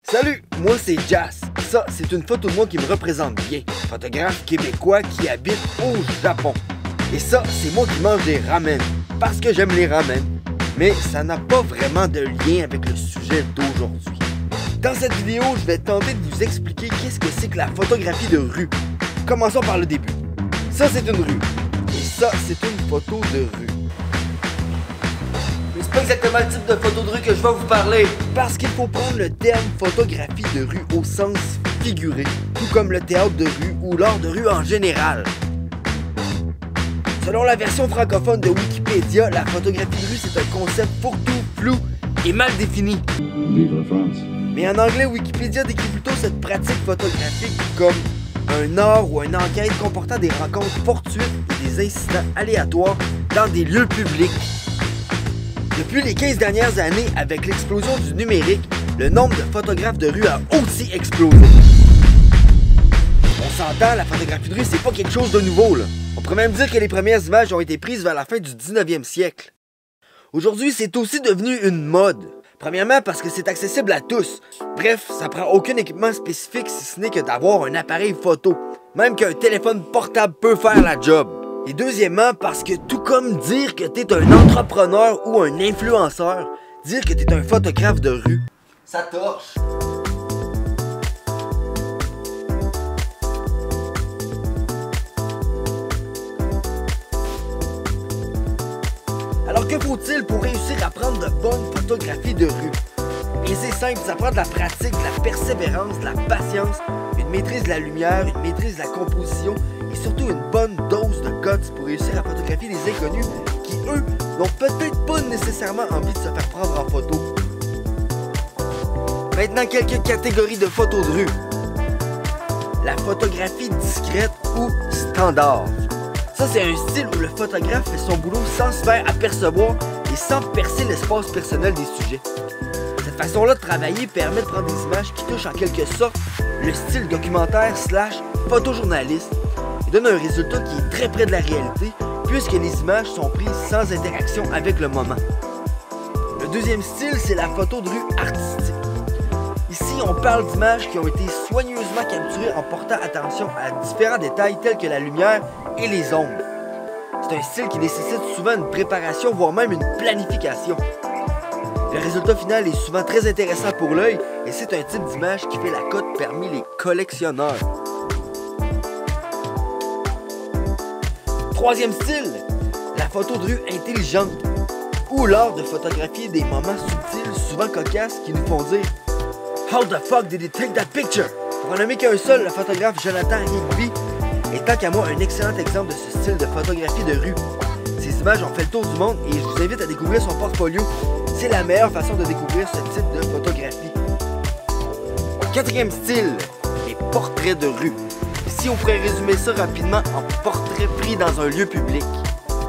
Salut, moi c'est Jas. Ça, c'est une photo de moi qui me représente bien. Photographe québécois qui habite au Japon. Et ça, c'est moi qui mange des ramen. Parce que j'aime les ramen. Mais ça n'a pas vraiment de lien avec le sujet d'aujourd'hui. Dans cette vidéo, je vais tenter de vous expliquer qu'est-ce que c'est que la photographie de rue. Commençons par le début. Ça, c'est une rue. Et ça, c'est une photo de rue. Mais c'est pas exactement le type de photo de rue que je vais vous parler. Parce qu'il faut prendre le terme photographie de rue au sens figuré, tout comme le théâtre de rue ou l'art de rue en général. Selon la version francophone de Wikipédia, la photographie de rue c'est un concept fourre-tout, flou et mal défini. Vive la France. Mais en anglais, Wikipédia décrit plutôt cette pratique photographique comme un art ou une enquête comportant des rencontres fortuites et des incidents aléatoires dans des lieux publics. Depuis les 15 dernières années, avec l'explosion du numérique, le nombre de photographes de rue a aussi explosé. On s'entend, la photographie de rue, c'est pas quelque chose de nouveau, là. On pourrait même dire que les premières images ont été prises vers la fin du 19e siècle. Aujourd'hui, c'est aussi devenu une mode. Premièrement, parce que c'est accessible à tous. Bref, ça prend aucun équipement spécifique si ce n'est que d'avoir un appareil photo. Même qu'un téléphone portable peut faire la job. Et deuxièmement, parce que tout comme dire que t'es un entrepreneur ou un influenceur, dire que t'es un photographe de rue, Ça torche. alors que faut-il pour réussir à prendre de bonnes photographies de rue? Et c'est simple, ça prend de la pratique, de la persévérance, de la patience, une maîtrise de la lumière, une maîtrise de la composition et surtout une bonne dose de guts pour réussir à photographier des inconnus qui, eux, n'ont peut-être pas nécessairement envie de se faire prendre en photo. Maintenant, quelques catégories de photos de rue. La photographie discrète ou standard. Ça, c'est un style où le photographe fait son boulot sans se faire apercevoir et sans percer l'espace personnel des sujets. Cette façon-là de travailler permet de prendre des images qui touchent en quelque sorte le style documentaire / photojournaliste et donne un résultat qui est très près de la réalité puisque les images sont prises sans interaction avec le moment. Le deuxième style, c'est la photo de rue artistique. Ici, on parle d'images qui ont été soigneusement capturées en portant attention à différents détails tels que la lumière et les ombres. C'est un style qui nécessite souvent une préparation, voire même une planification. Le résultat final est souvent très intéressant pour l'œil et c'est un type d'image qui fait la cote parmi les collectionneurs. Troisième style, la photo de rue intelligente, ou l'art de photographier des moments subtils, souvent cocasses, qui nous font dire « How the fuck did he take that picture? » Pour en nommer qu'un seul, le photographe Jonathan Rigby est tant qu'à moi un excellent exemple de ce style de photographie de rue. Ces images ont fait le tour du monde et je vous invite à découvrir son portfolio. C'est la meilleure façon de découvrir ce type de photographie. Quatrième style, les portraits de rue. Ici, on pourrait résumer ça rapidement en portrait pris dans un lieu public.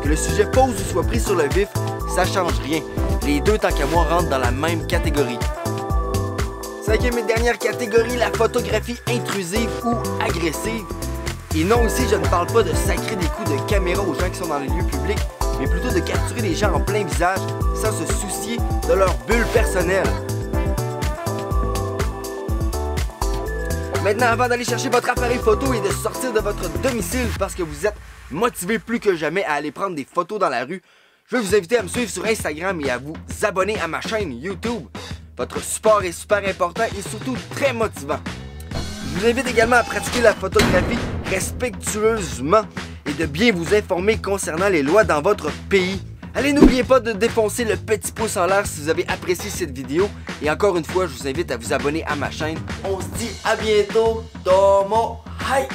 Que le sujet pose ou soit pris sur le vif, ça change rien. Les deux, tant qu'à moi, rentrent dans la même catégorie. Cinquième et dernière catégorie, la photographie intrusive ou agressive. Et non, ici, je ne parle pas de sacrer des coups de caméra aux gens qui sont dans les lieux publics, mais plutôt de capturer les gens en plein visage sans se soucier de leur bulle personnelle. Maintenant, avant d'aller chercher votre appareil photo et de sortir de votre domicile parce que vous êtes motivé plus que jamais à aller prendre des photos dans la rue, je veux vous inviter à me suivre sur Instagram et à vous abonner à ma chaîne YouTube. Votre support est super important et surtout très motivant. Je vous invite également à pratiquer la photographie respectueusement et de bien vous informer concernant les lois dans votre pays. Allez, n'oubliez pas de défoncer le petit pouce en l'air si vous avez apprécié cette vidéo. Et encore une fois, je vous invite à vous abonner à ma chaîne. On se dit à bientôt. Domo. Hi.